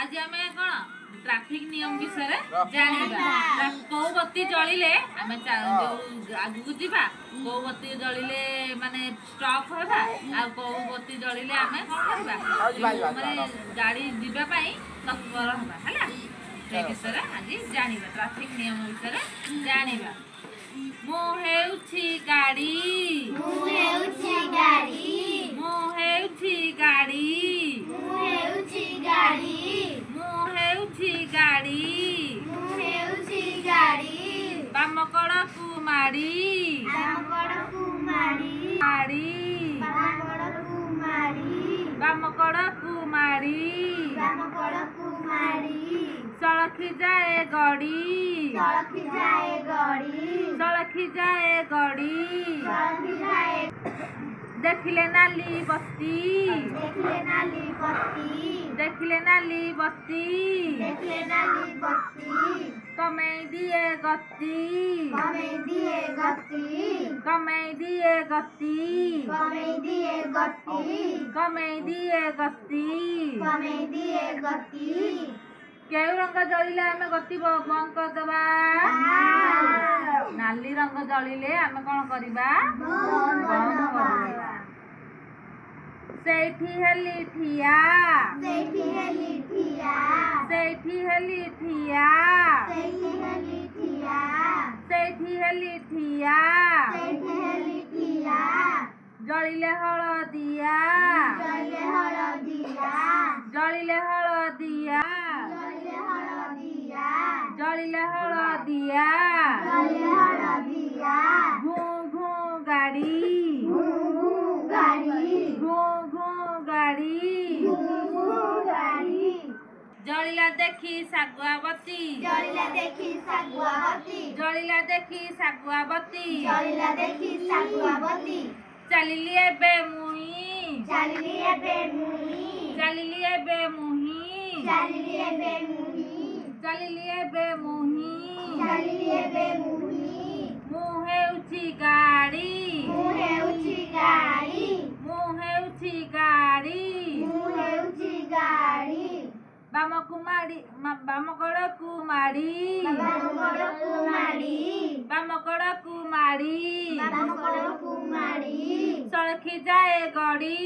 आज आम कौन ट्राफिक नियम विषय जाना कौ बत्ती जलिले आम आगू जावा कौ बत्ती जलिले माने स्टॉप होगा आ कौ बत्ती जलिले आम कौन करवा माने गाड़ी जीवाई तत्पर हवा है से विषय आज जाना ट्राफिक नियम विषय जाना मु हेउछि गाड़ी मु हेउछि गाड़ी मु हेउछि गाड़ी मु हेउछि गाड़ी मु हेउछि गाड़ी मु हेउछि गाड़ी बामकड़ कुमारी बामकड़ कुमारी मारी बामकड़ कुमारी बामकड़ कुमारी बामकड़ कुमारी सड़खी जाए गड़ी सड़खी जाए गड़ी सड़खी जाए गड़ी सड़खी जाए देखिले नाली बत्ती देखिले नाली बत्ती देखिले नाली बत्ती देखिले नाली बत्ती कमे दिए गति कमे दिए गति कमे दिए गति कमे दिए गति कमे दिए गति कमे दिए गति केउ रंग जलिले आमे गति बंद करदेबा नाली रंग जलिले आमे कौन करबा बंद करदेबा सेठी हेली ठिया सेठी हेली ठिया सेठी हेली ठिया सेठी हेली ठिया सेठी हेली ठिया सेठी हेली ठिया जलिले हळदिया जलिले हळदिया जलिले हळदिया जलिले हळदिया जलिले हळदिया घू घू गाड़ी घू घू गाड़ी घू घू गाड़ी घू घू गाड़ी जलिला देखी सागुआ बत्ती जलिला देखी सागुआ बत्ती जलिला देखी सागुआ बत्ती जलिला देखी सागुआ बत्ती चलिली एबे मुही चलिली एबे मुही चलिली एबे मुही चलिली एबे मुही चलिली एबे मुही चलिली एबे मुही मु हेउछि गाड़ी मु हेउछि गाड़ी मु हेउछि गाड़ी मु हेउछि गाड़ी बाम कुमारी बामकड़ कुमारी बामकड़ कुमारी बामकड़ कुमारी बामकड़ कुमारी सड़खी जाए गड़ी।